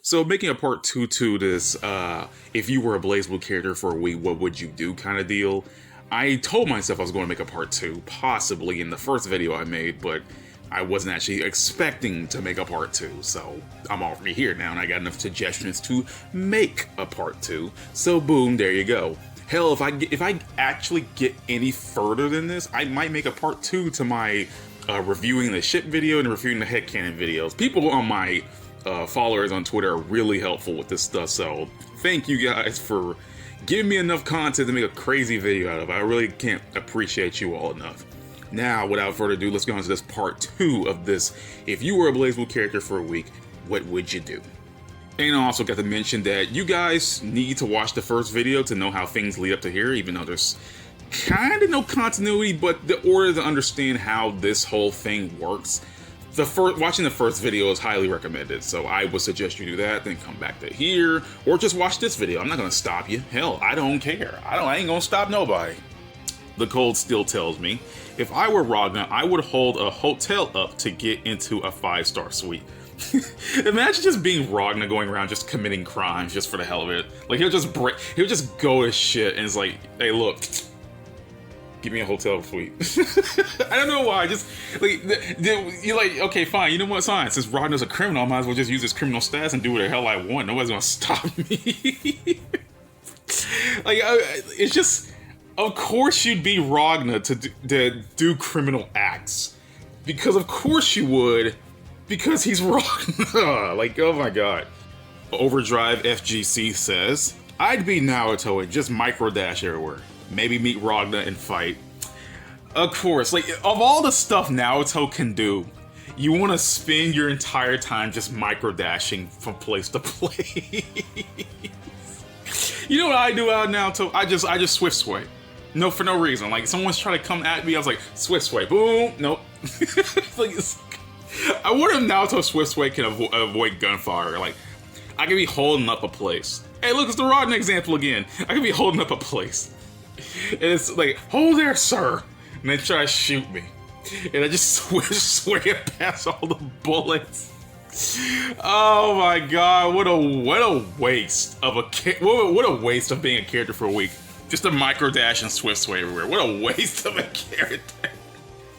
So making a part 2 to this, if you were a BlazBlue character for a week, what would you do kind of deal. I told myself I was going to make a part 2, possibly in the first video I made, but I wasn't actually expecting to make a part 2, so I'm already here now and I got enough suggestions to make a part 2, so boom, there you go. Hell, if I actually get any further than this, I might make a part 2 to my reviewing the ship video and reviewing the headcanon videos. People on my followers on Twitter are really helpful with this stuff, so thank you guys for giving me enough content to make a crazy video out of. I really can't appreciate you all enough. Now, without further ado, let's go on to this part 2 of this. If you were a BlazBlue character for a week, what would you do? And I also got to mention that you guys need to watch the first video to know how things lead up to here, even though there's kind of no continuity, but the order to understand how this whole thing works. Watching the first video is highly recommended, so I would suggest you do that, then come back to here, or just watch this video. I'm not gonna stop you. Hell, I don't care. I ain't gonna stop nobody. The code still tells me, if I were Ragna, I would hold a hotel up to get into a 5-star suite. Imagine just being Ragna going around just committing crimes just for the hell of it. Like he'll just go to shit and it's like, hey look, give me a hotel suite. I don't know why, just like, you're like, okay fine, you know what, fine, since Ragna's a criminal, I might as well just use his criminal stats and do what the hell I want. Nobody's gonna stop me. Like, it's just, of course you'd be Ragna to do criminal acts. Because of course you would. Because he's Ragna. Like, oh my god. Overdrive FGC says, I'd be Naruto and just microdash everywhere. Maybe meet Ragna and fight. Of course, like, of all the stuff Naruto can do, you want to spend your entire time just microdashing from place to place. You know what I do out of Naruto? I just swift sway. No, for no reason. Like, someone's trying to come at me, I was like, swift sway, boom, nope. Like, I wonder if Naruto Swift Sway can avoid gunfire. Like, I could be holding up a place. Hey, look, it's the Ragna example again. I could be holding up a place. And it's like, hold there, sir. And they try to shoot me. And I just swing past all the bullets. Oh my god, what a waste of what a waste of being a character for a week. Just a micro dash and Swift Sway everywhere. What a waste of a character.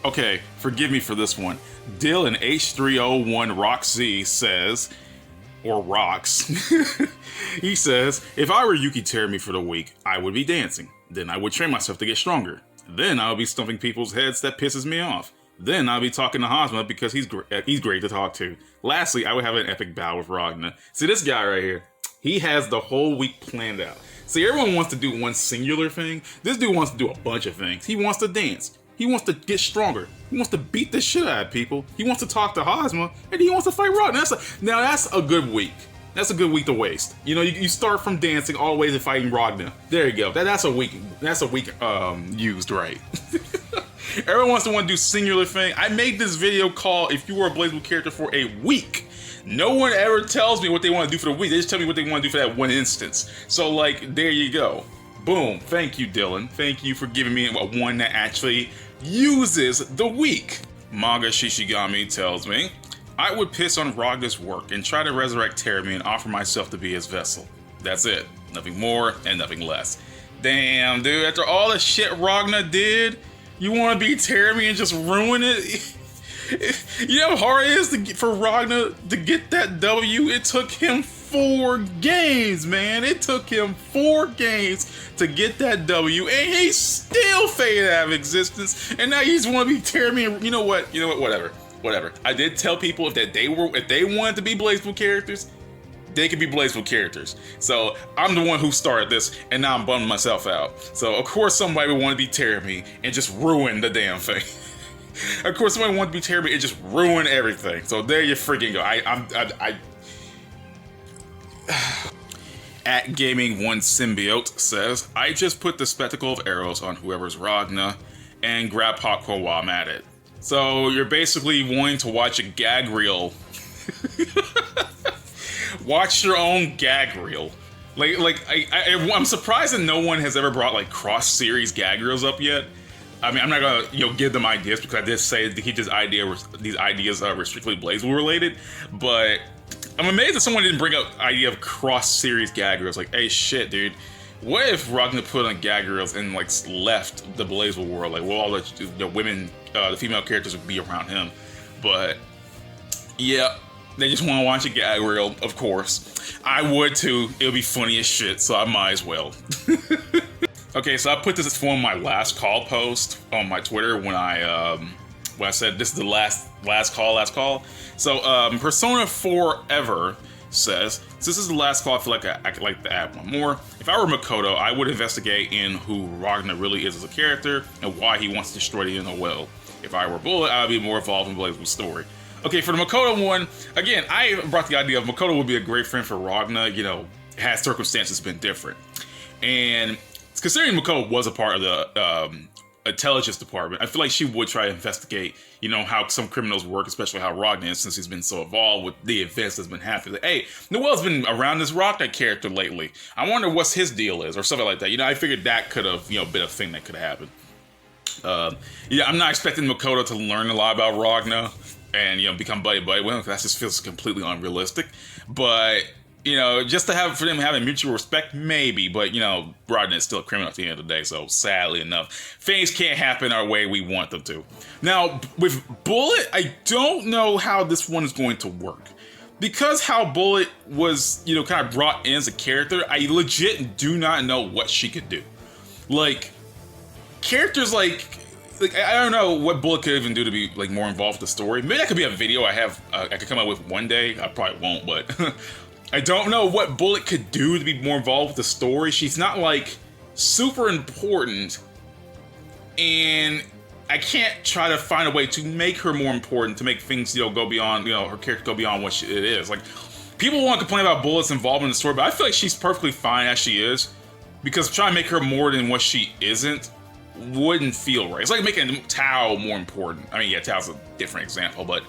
Okay, forgive me for this one. Dylan H301 Roxy says, or rocks, he says, if I were Yuki Terumi for the week, I would be dancing. Then I would train myself to get stronger. Then I'll be stumping people's heads that pisses me off. Then I'll be talking to Hosma because he's great to talk to. Lastly, I would have an epic bow with Ragna. See this guy right here? He has the whole week planned out. See, everyone wants to do one singular thing. This dude wants to do a bunch of things. He wants to dance. He wants to get stronger. He wants to beat the shit out of people. He wants to talk to Hosma, and he wants to fight Ragna. Now that's a good week. That's a good week to waste. You know, you start from dancing all the way to fighting Ragna. There you go. That's a week. That's a week used right. Everyone wants to do singular thing. I made this video called "If You Were a BlazBlue Character for a Week." No one ever tells me what they want to do for the week. They just tell me what they want to do for that one instance. So, like, there you go. Boom. Thank you, Dylan. Thank you for giving me one that actually uses the week. Manga Shishigami tells me, I would piss on Ragna's work and try to resurrect Terumi and offer myself to be his vessel. That's it. Nothing more and nothing less. Damn, dude. After all the shit Ragna did, you want to be Terumi and just ruin it? You know how hard it is for Ragna to get that W? It took him 4 games, man. It took him 4 games to get that W, and he still faded out of existence. And now you just want to be Terumi. And you know what? Whatever. I did tell people if they wanted to be BlazBlue characters, they could be BlazBlue characters. So I'm the one who started this, and now I'm bumming myself out. So of course somebody would want to be Terumi and just ruin the damn thing. Of course somebody wanted to be Terumi and just ruin everything. So there you freaking go. At Gaming One Symbiote says, I just put the spectacle of arrows on whoever's Ragna and grab popcorn while I'm at it. So you're basically wanting to watch a gag reel. Watch your own gag reel. I'm surprised that no one has ever brought like cross-series gag reels up yet. I mean, I'm not gonna give them ideas because I did say to keep these ideas are strictly BlazBlue related, but I'm amazed that someone didn't bring up the idea of cross-series gag reels. Like, hey, shit, dude. What if Ragna put on gag reels and like left the BlazBlue world? Like, well, all the women, the female characters would be around him. But yeah, they just want to watch a gag reel, of course. I would too. It would be funny as shit, so I might as well. Okay, so I put this for my last call post on my Twitter when I said this is the last call. So Persona 4 Ever says, since this is the last call, I feel like I could like to add one more. If I were Makoto, I would investigate in who Ragna really is as a character and why he wants to destroy the inner well. If I were Bullet, I would be more involved in BlazBlue Story. Okay, for the Makoto one, again, I brought the idea of Makoto would be a great friend for Ragna, you know, had circumstances been different. And considering Makoto was a part of the intelligence department, I feel like she would try to investigate, you know, how some criminals work, especially how Ragna is, since he's been so involved with the events that's been happening. Like, hey, Noel's been around this Ragna character lately. I wonder what's his deal is, or something like that. You know, I figured that could have, you know, been a thing that could have happened. Yeah, I'm not expecting Makoto to learn a lot about Ragna and, you know, become buddy-buddy with him, because that just feels completely unrealistic. But, you know, just to have, for them having mutual respect, maybe. But, you know, Ragna is still a criminal at the end of the day, so sadly enough, things can't happen our way we want them to. Now, with Bullet, I don't know how this one is going to work. Because how Bullet was, you know, kind of brought in as a character, I legit do not know what she could do. Like, characters like I don't know what Bullet could even do to be like more involved with the story. Maybe that could be a video I could come up with one day. I probably won't, but I don't know what Bullet could do to be more involved with the story. She's not like super important, and I can't try to find a way to make her more important, to make things, you know, go beyond, you know, her character go beyond what it is. Like, people want to complain about Bullet's involvement in the story, but I feel like she's perfectly fine as she is, because trying to make her more than what she isn't wouldn't feel right. It's like making Tao more important. I mean, yeah, Tao's a different example, but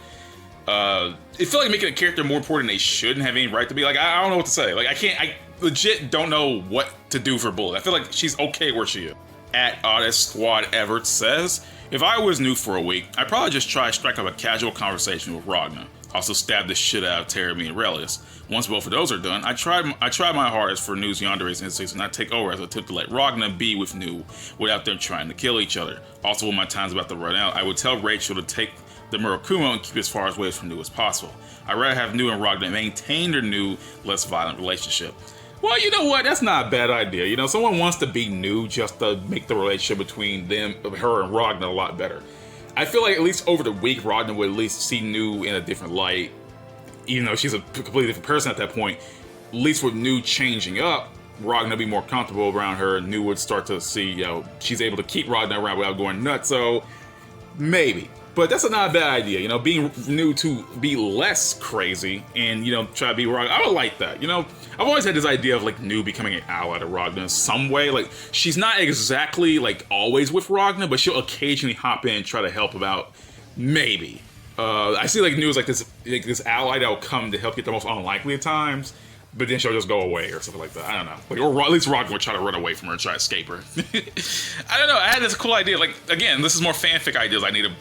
it felt like making a character more important than they shouldn't have any right to be. Like, I don't know what to say. Like, I legit don't know what to do for Bullet. I feel like she's okay where she is. At Oddest Squad Everett says, if I was new for a week, I'd probably just try to strike up a casual conversation with Ragna. Also stab the shit out of Terumi and Relius. Once both of those are done, I try my hardest for Nu's yandere's instincts and not take over as I attempt to let Ragna be with Nu without them trying to kill each other. Also, when my time's about to run out, I would tell Rachel to take the Murakumo and keep as far away from Nu as possible. I'd rather have Nu and Ragna maintain their new, less violent relationship. Well, you know what? That's not a bad idea. You know, someone wants to be Nu just to make the relationship between her and Ragna a lot better. I feel like at least over the week, Ragna would at least see Nu in a different light. Even though she's a completely different person at that point, at least with Nu changing up, Ragna would be more comfortable around her, and Nu would start to see, you know, she's able to keep Ragna around without going nuts, so maybe. But that's not a bad idea, you know, being Nu to be less crazy and, you know, try to be Ragna. I would like that, you know. I've always had this idea of, like, Nu becoming an ally to Ragna in some way. Like, she's not exactly, like, always with Ragna, but she'll occasionally hop in and try to help him out. Maybe. I see, like, Nu is like this ally that will come to help you at the most unlikely of times, but then she'll just go away or something like that. I don't know. Like, or at least Ragna would try to run away from her and try to escape her. I don't know. I had this cool idea. Like, again, this is more fanfic ideas I need to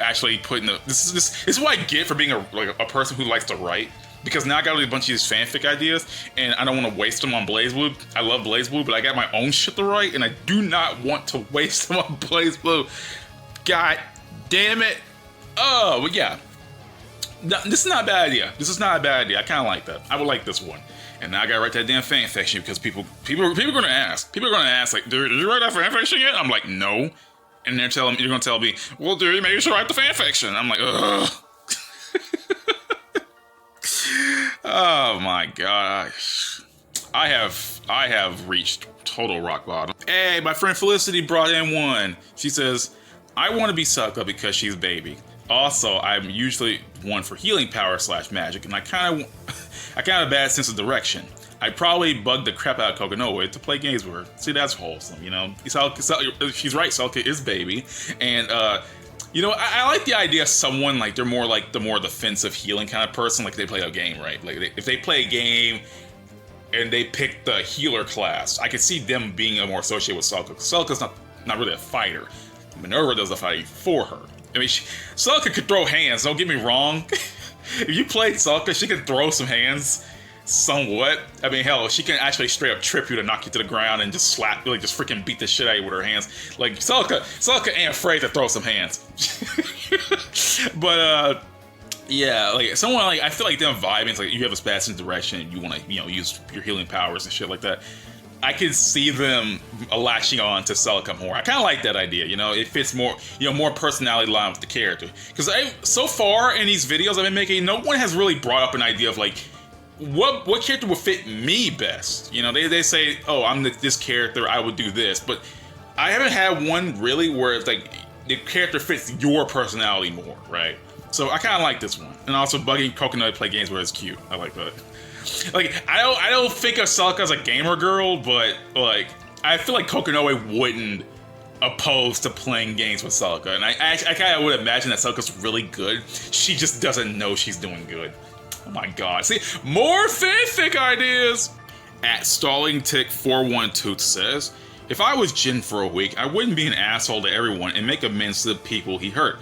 actually put in the... This is what I get for being a person who likes to write. Because now I got a bunch of these fanfic ideas, and I don't want to waste them on BlazBlue. I love BlazBlue, but I got my own shit to write, and I do not want to waste them on BlazBlue. God damn it. Oh, but yeah. No, this is not a bad idea. This is not a bad idea. I kind of like that. I would like this one. And now I gotta write that damn fanfiction, because people are gonna ask. People are gonna ask, like, did you write that fanfiction yet? I'm like, no. And you're gonna tell me, well, dude, maybe you should write the fanfiction. I'm like, ugh. Oh my gosh. I have reached total rock bottom. Hey, my friend Felicity brought in one. She says, I want to be sucked up because she's baby. Also, I'm usually one for healing power / magic, and I kind of have a bad sense of direction. I probably bugged the crap out of Kokonoe to play games with her. See, that's wholesome, you know? She's right, Celica is baby. And, you know, I like the idea of someone, like, they're more like the more defensive healing kind of person, like they play a game, right? Like, if they play a game and they pick the healer class, I could see them being more associated with Celica. Celica's not really a fighter. Minerva does the fighting for her. I mean, Celica could throw hands, don't get me wrong, If you played Celica, she can throw some hands somewhat. I mean, hell, she can actually straight up trip you to knock you to the ground and just slap you, like just freaking beat the shit out of you with her hands. Like Celica ain't afraid to throw some hands. But yeah, like someone like I feel like them vibing. It's like you have a spastic direction, and you want to use your healing powers and shit like that. I can see them latching on to Celica more. I kind of like that idea, it fits more, more personality line with the character. Because so far in these videos I've been making, no one has really brought up an idea of like, what character would fit me best? They say, oh, I'm this character, I would do this. But I haven't had one really where it's like, the character fits your personality more, right? So I kind of like this one. And also bugging Kokonoe to play games where it's cute. I like that. Like, I don't think of Celica as a gamer girl, but like I feel like Kokonoe wouldn't oppose to playing games with Celica, and I kind of would imagine that Celica's really good. She just doesn't know she's doing good. Oh my god! See, more fanfic ideas. At StallingTick412 says, if I was Jin for a week, I wouldn't be an asshole to everyone and make amends to the people he hurt.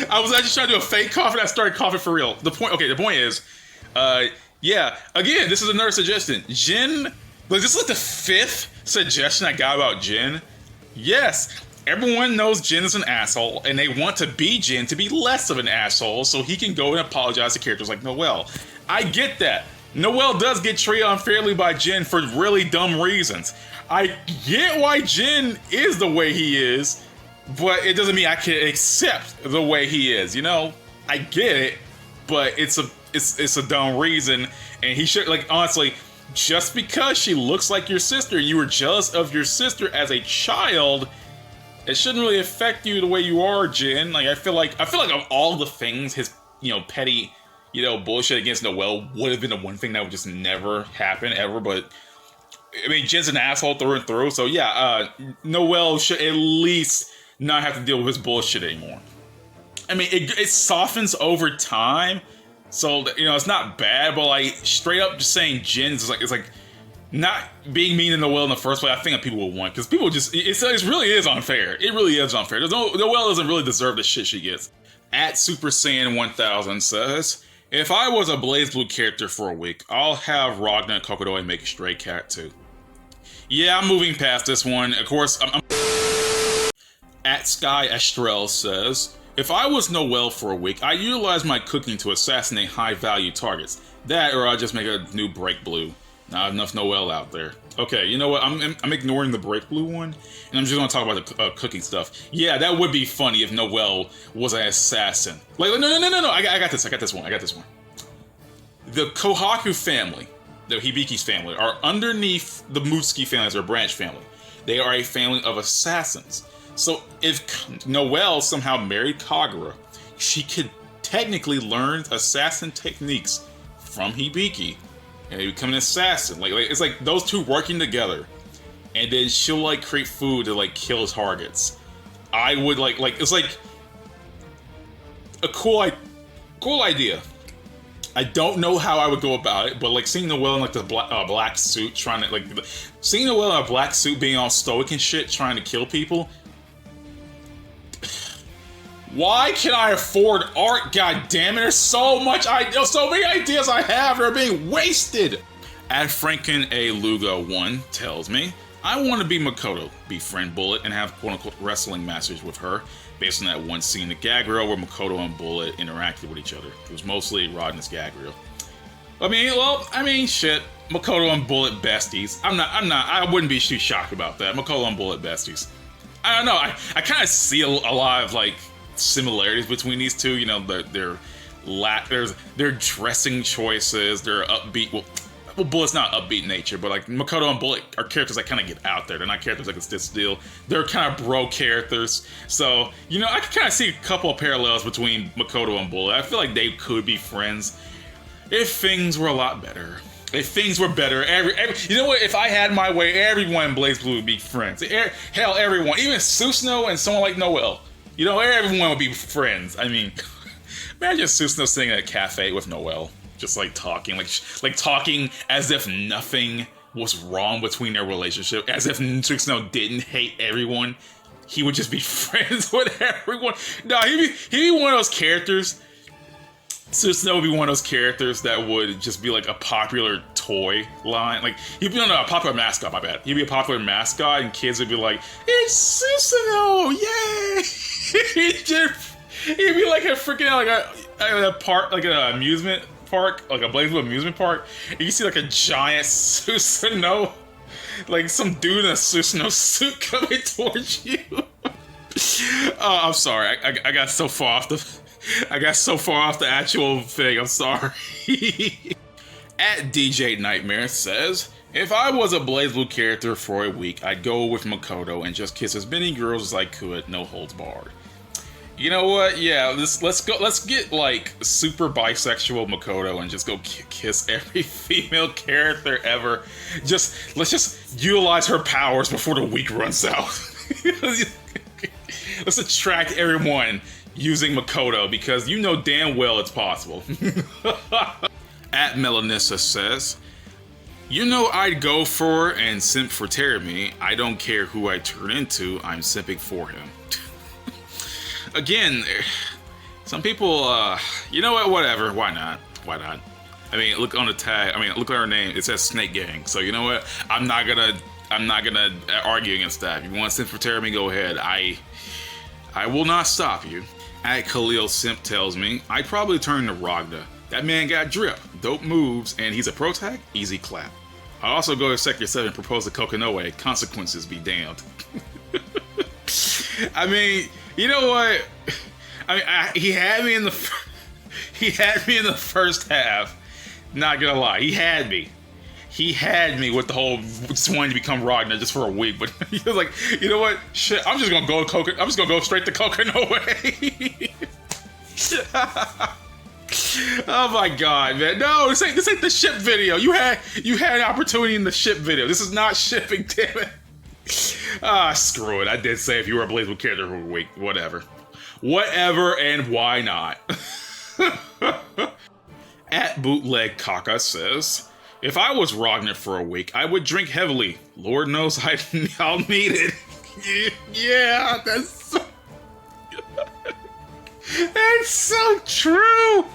I was actually trying to do a fake cough and I started coughing for real. The point is, yeah, again, this is another suggestion. Jin, like, this is like the 5th suggestion I got about Jin. Yes, everyone knows Jin is an asshole, and they want to be Jin to be less of an asshole so he can go and apologize to characters like Noelle. I get that. Noelle does get treated unfairly by Jin for really dumb reasons. I get why Jin is the way he is, but it doesn't mean I can accept the way he is, I get it, but it's a dumb reason, and he should, like, honestly, just because she looks like your sister, you were jealous of your sister as a child, it shouldn't really affect you the way you are, Jin. Like, I feel like of all the things, his, petty, bullshit against Noelle would have been the one thing that would just never happen, ever, but I mean, Jin's an asshole through and through, so yeah, Noelle should at least not have to deal with his bullshit anymore. I mean, it softens over time, so it's not bad. But like straight up, just saying Jin is like, it's like not being mean to Noelle in the first place. I think that people will want, because people just it really is unfair. It really is unfair. Noelle doesn't really deserve the shit she gets. At Super Saiyan 1000 says, if I was a BlazBlue character for a week, I'll have Ragna and Kokonoe make a stray cat too. Yeah, I'm moving past this one. Of course, I'm At Sky Estrell says, if I was Noelle for a week, I utilize my cooking to assassinate high-value targets. That, or I'll just make a new BlazBlue. Not enough Noelle out there. Okay, you know what? I'm ignoring the BlazBlue one, and I'm just gonna talk about the cooking stuff. Yeah, that would be funny if Noelle was an assassin. Like, no. I got this one. The Kohaku family, the Hibiki's family, are underneath the Mutsuki family as their branch family. They are a family of assassins. So if Noelle somehow married Kagura, she could technically learn assassin techniques from Hibiki and become an assassin. Like it's like those two working together, and then she'll like create food to like kill targets. I would like it's like a cool idea. I don't know how I would go about it, but like seeing Noelle in like the black suit, trying to like seeing Noelle in a black suit, being all stoic and shit, trying to kill people. Why can I afford art? God damn it! There's so many ideas I have that are being wasted. At Franken A Lugo 1 tells me, I want to be Makoto, befriend Bullet, and have quote-unquote wrestling matches with her, based on that one scene in the gag reel where Makoto and Bullet interacted with each other. It was mostly Rodney's gag reel. I mean, shit. Makoto and Bullet besties. I wouldn't be too shocked about that. Makoto and Bullet besties. I don't know. I kind of see a lot of like similarities between these two. Their dressing choices, their upbeat. Well, Bullet's not upbeat nature, but like Makoto and Bullet are characters that kind of get out there. They're not characters like it's this deal. They're kind of bro characters. So, I can kind of see a couple of parallels between Makoto and Bullet. I feel like they could be friends if things were a lot better. If things were better, you know what? If I had my way, everyone in BlazBlue would be friends. Hell, everyone, even Susanoo and someone like Noelle. Everyone would be friends. I mean, imagine Susanoo sitting at a cafe with Noelle. Just like talking, like talking as if nothing was wrong between their relationship, as if Susanoo didn't hate everyone. he would just be friends with everyone. No, he'd be one of those characters. Susanoo would be one of those characters that would just be like a popular toy line. Like, he'd be a popular mascot, my bad. He'd be a popular mascot, and kids would be like, it's Susanoo, yay! He'd be like a freaking, like a park, like an amusement park, like a BlazBlue amusement park. And you see like a giant Susanoo, like some dude in a Susanoo suit coming towards you. Oh, I'm sorry, I got so far off the actual thing, I'm sorry. At DJ Nightmare says, if I was a BlazBlue character for a week, I'd go with Makoto and just kiss as many girls as I could, no holds barred. You know what? Yeah, let's get like super bisexual Makoto and just go kiss every female character ever. Let's just utilize her powers before the week runs out. Let's attract everyone using Makoto, because you know damn well it's possible. At Melanissa says, you know I'd go for and simp for Terumi. I don't care who I turn into, I'm simping for him. Again, some people, you know what, whatever, why not? I mean, look on the tag, look at her name, it says Snake Gang, so you know what, I'm not gonna argue against that. If you want to simp for Terumi, go ahead, I will not stop you. At Khalil Simp tells me, I'd probably turn to Ragna. That man got drip, dope moves, and he's a pro tag, easy clap. I'll also go to Sector 7 and propose to Kokonoe, consequences be damned. I mean, you know what? He had me in the first half. Not gonna lie, he had me. He had me with the whole just wanting to become Ragna just for a week, but he was like, you know what? Shit, I'm just gonna go straight to Kokonoe. Oh my god, man! No, this ain't the ship video. You had an opportunity in the ship video. This is not shipping, damn it. Screw it. I did say if you were a BlazBlue character for a week, whatever, and why not? At Bootleg Kaka says, if I was Ragna for a week, I would drink heavily. Lord knows I'll need it. Yeah, that's so true.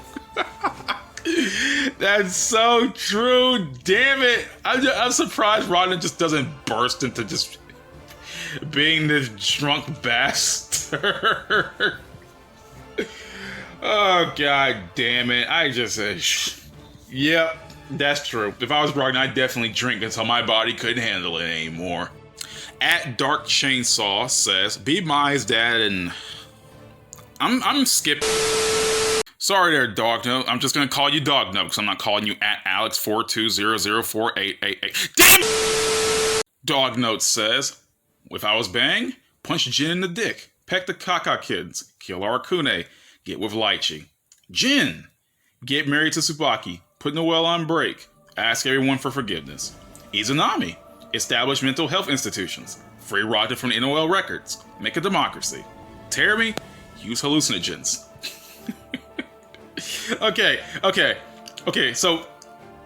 That's so true. Damn it. I'm surprised Ragna just doesn't burst into just being this drunk bastard. Oh, god damn it. I just said, yep, that's true. If I was Ragna, I'd definitely drink until my body couldn't handle it anymore. At Dark Chainsaw says, be Mai's dad and... I'm skipping. Sorry there, Dognote. I'm just gonna call you Dognote, because I'm not calling you at Alex420048888. Damn it! Dognote says, if I was Bang, punch Jin in the dick, peck the Kaka kids, kill Arakune, get with Lychee. Jin, get married to Tsubaki, put Noelle on break, ask everyone for forgiveness. Izanami, establish mental health institutions, free Roger from NOL records, make a democracy. Terumi, use hallucinogens. Okay, so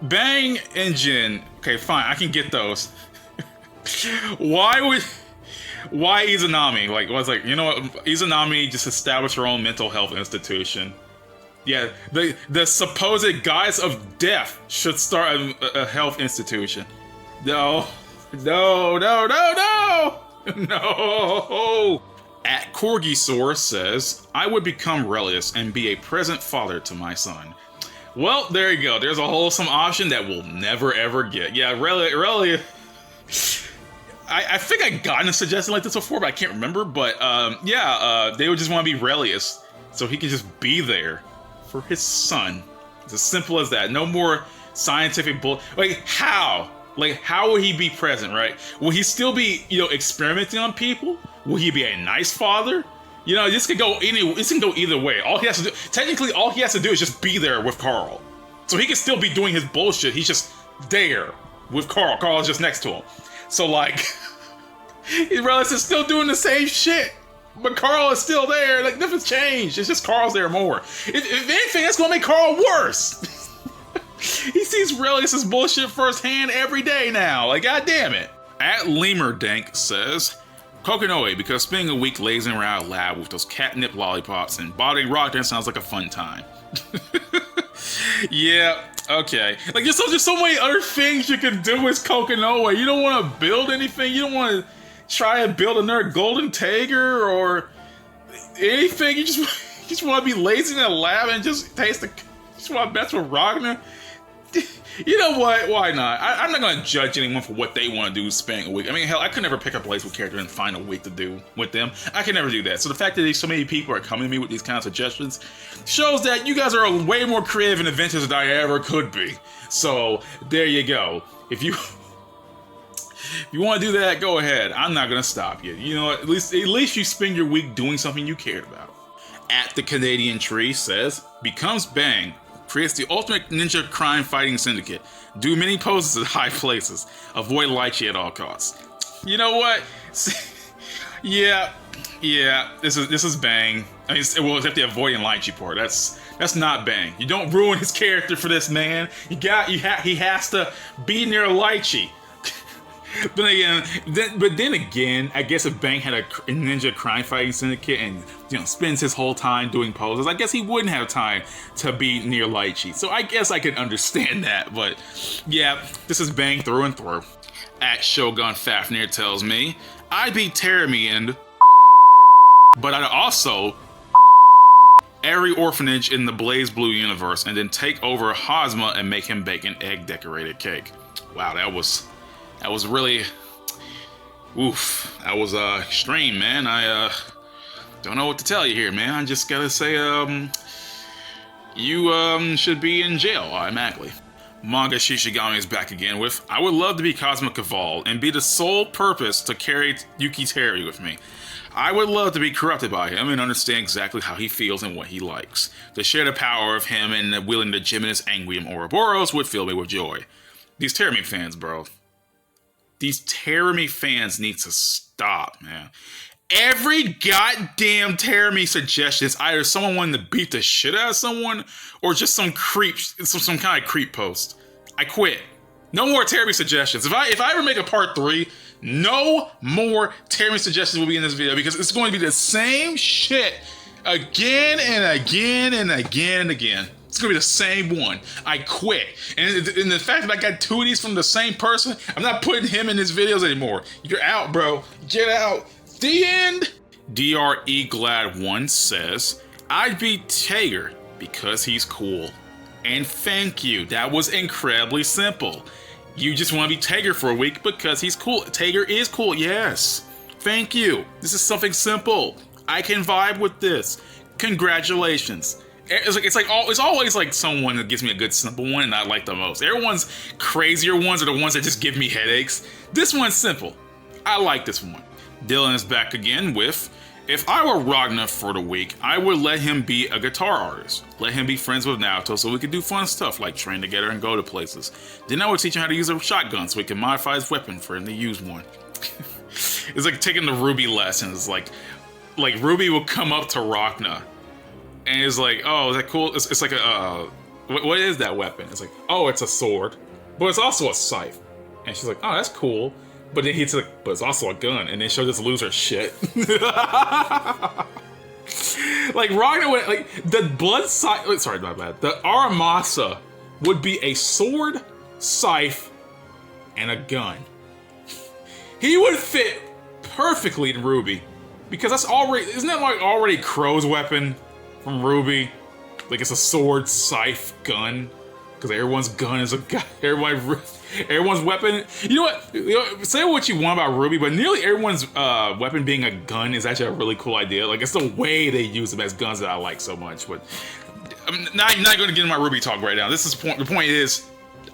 Bang and Jin, okay, fine, I can get those. Why Izanami? Like, was like, you know what, Izanami just established her own mental health institution. Yeah, the supposed goddess of death should start a health institution. No. At Corgisaur says, I would become Relius and be a present father to my son. Well, there you go. There's a wholesome option that we'll never ever get. Yeah, Relius. I think I gotten a suggestion like this before, but I can't remember. But they would just want to be Relius, so he could just be there for his son. It's as simple as that. No more scientific bull. Like, how? Like, how will he be present, right? Will he still be, experimenting on people? Will he be a nice father? This can go either way. All he has to do is just be there with Carl. So he can still be doing his bullshit. He's just there with Carl. Carl is just next to him. So, like, Relius is still doing the same shit. But Carl is still there. Like, nothing's changed. It's just Carl's there more. If anything, that's gonna make Carl worse. He sees Relius' bullshit firsthand every day now. Like, god damn it. At Lemur Dank says, Kokonoe, because spending a week lazing around a lab with those catnip lollipops and bothering Ragna sounds like a fun time. Yeah, okay. Like, there's just so many other things you can do with Kokonoe. You don't want to build anything. You don't want to try and build another golden Tager or anything. You just want to be lazy in a lab and just just want to mess with Ragna. You know what? Why not? I'm not going to judge anyone for what they want to do spending a week. I mean, hell, I could never pick a BlazBlue character and find a week to do with them. I can never do that. So the fact that so many people are coming to me with these kind of suggestions shows that you guys are way more creative and adventurous than I ever could be. So there you go. If you want to do that, go ahead. I'm not going to stop you. You know, at least you spend your week doing something you cared about. At the Canadian Tree says, becomes Bang. Creates the ultimate ninja crime fighting syndicate. Do many poses at high places. Avoid lychee at all costs. You know what? Yeah. This is Bang. I mean, well, except the avoiding lychee part. That's not Bang. You don't ruin his character for this man. He has to be near a lychee. But then again, I guess if Bang had a ninja crime fighting syndicate and spends his whole time doing poses, I guess he wouldn't have time to be near lychee. So I guess I can understand that. But yeah, this is Bang through and through. At Shogun Fafnir tells me, I'd be Terumi and but I'd also every orphanage in the BlazBlue universe and then take over Hosma and make him bake an egg decorated cake. Wow, that was really, oof, that was extreme, man. I don't know what to tell you here, man. I just gotta say, you should be in jail automatically. Manga Shishigami is back again with, I would love to be Cosmic Caval and be the sole purpose to carry Yuki Terumi with me. I would love to be corrupted by him and understand exactly how he feels and what he likes. To share the power of him and wielding the Geminus Anguium Ouroboros would fill me with joy. These Terumi fans, bro. These Terumi fans need to stop, man. Every goddamn Terumi suggestion is either someone wanting to beat the shit out of someone or just some kind of creep post. I quit. No more Terumi suggestions. If I ever make a part 3, no more Terumi suggestions will be in this video because it's going to be the same shit again and again and again and again. It's gonna be the same one. I quit. And the fact that I got 2 of these from the same person, I'm not putting him in his videos anymore. You're out, bro. Get out. The end. DRE Glad 1 says, I'd be Tager because he's cool. And thank you. That was incredibly simple. You just want to be Tager for a week because he's cool. Tager is cool, yes. Thank you. This is something simple. I can vibe with this. Congratulations. It's always like someone that gives me a good simple one and I like the most. Everyone's crazier ones are the ones that just give me headaches. This one's simple. I like this one. Dylan is back again with, if I were Ragna for the week, I would let him be a guitar artist. Let him be friends with Naoto so we could do fun stuff like train together and go to places. Then I would teach him how to use a shotgun so he can modify his weapon for him to use one. It's like taking the Ruby lessons. Like Ruby will come up to Ragna and it's like, oh, is that cool? It's like what is that weapon? It's like, oh, it's a sword, but it's also a scythe. And she's like, oh, that's cool. But then he's like, but it's also a gun. And then she'll just lose her shit. Like Ragna would, like the sorry, my bad. The Aramasa would be a sword, scythe, and a gun. He would fit perfectly in Ruby because isn't that like already Crow's weapon? From Ruby, like it's a sword, scythe, gun, because everyone's gun is a gun. Everyone's weapon. You know what? Say what you want about Ruby, but nearly everyone's weapon being a gun is actually a really cool idea. Like it's the way they use them as guns that I like so much. But I'm not going to get into my Ruby talk right now. The point is,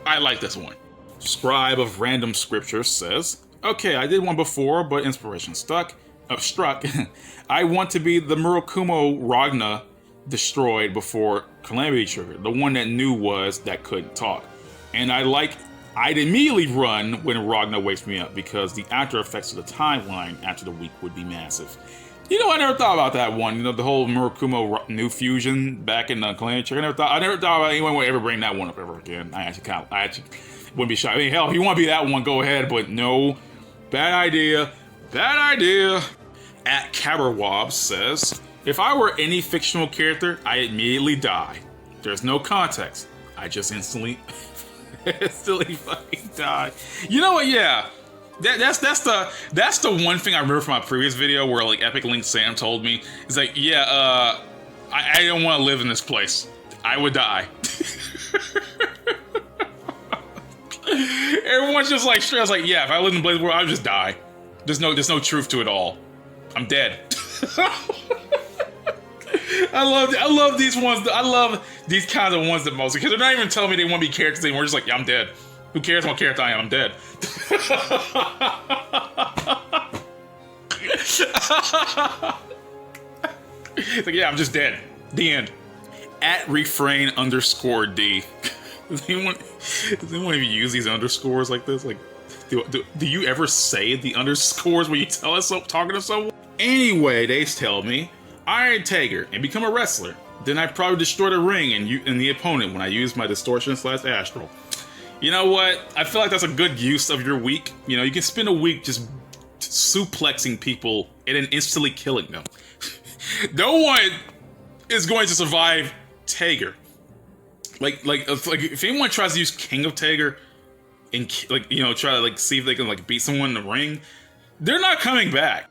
I like this one. Scribe of Random Scripture says, okay, I did one before, but inspiration struck. I want to be the Murakumo Ragna destroyed before Calamity Trigger, the one that that couldn't talk. And I'd immediately run when Ragna wakes me up because the after effects of the timeline after the week would be massive. You know, I never thought about that one. You know, the whole Murakumo new fusion back in Calamity Trigger. I never thought about anyone would ever bring that one up ever again. I actually wouldn't be shy. I mean, hell, if you want to be that one, go ahead, but no, bad idea. Bad idea. At Caberwob says, if I were any fictional character, I immediately die. There's no context. I just instantly fucking die. You know what? Yeah. That's the one thing I remember from my previous video where like Epic Link Sam told me. It's like, yeah, I don't want to live in this place. I would die. Everyone's just like straight. I was like, yeah, if I lived in BlazBlue, I would just die. There's no truth to it all. I'm dead. I love these ones. I love these kinds of ones the most because they're not even telling me they want to be characters anymore. Just like, yeah, I'm dead. Who cares what character I am? I'm dead. It's like, yeah, I'm just dead. The end. At refrain_D. Does anyone even use these underscores like this? Like, do you ever say the underscores when you tell us talking to someone? Anyway, they tell me, Iron Tager and become a wrestler. Then I probably destroy the ring and the opponent when I use my distortion/astral. You know what? I feel like that's a good use of your week. You know, you can spend a week just suplexing people and then instantly killing them. No one is going to survive Tager. Like if anyone tries to use King of Tager and try to see if they can beat someone in the ring, they're not coming back.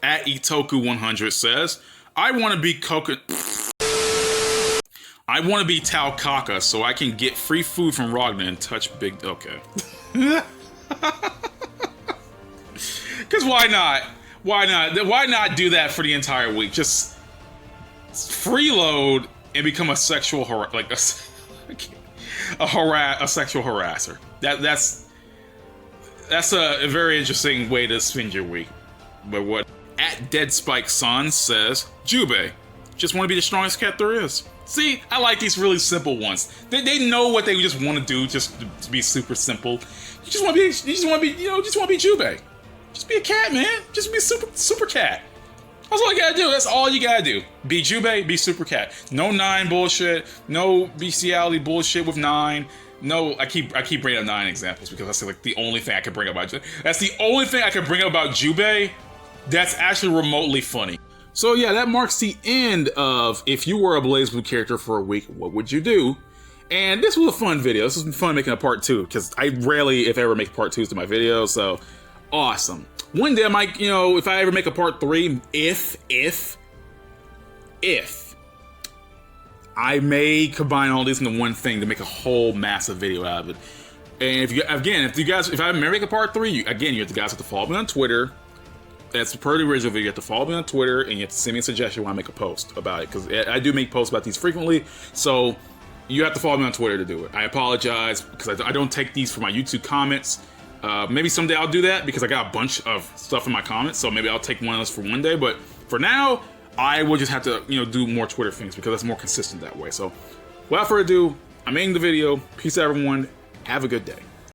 At Itoku100 says, I want to be Taukaka so I can get free food from Ragna and touch big... Okay. Because why not? Why not? Why not do that for the entire week? Just freeload and become a sexual... a sexual harasser. That's a very interesting way to spend your week. But what... At Dead Spike Son says, Jubei, just want to be the strongest cat there is. See, I like these really simple ones. They know what they just want to do, just to be super simple. You just want to be Jubei. Just be a cat, man. Just be a super cat. That's all you gotta do. That's all you gotta do. Be Jubei, be super cat. No 9 bullshit. No bestiality bullshit with 9. No, I keep bringing up 9 examples because that's like the only thing I can bring up about Jubei. That's the only thing I can bring up about Jubei that's actually remotely funny. So yeah, that marks the end of if you were a BlazBlue character for a week, what would you do? And this was a fun video. This was fun making a part 2 because I rarely, if ever, make part 2s to my videos. So awesome. One day I might, if I ever make a part 3, if I may combine all these into one thing to make a whole massive video out of it. And if I ever make a part 3, you have to follow me on Twitter. That's per the original video. You have to follow me on Twitter and you have to send me a suggestion when I make a post about it because I do make posts about these frequently. So you have to follow me on Twitter to do it. I apologize because I don't take these for my YouTube comments. Maybe someday I'll do that because I got a bunch of stuff in my comments. So maybe I'll take one of those for one day. But for now, I will just have to do more Twitter things because that's more consistent that way. So without further ado, I'm ending the video. Peace out, everyone. Have a good day.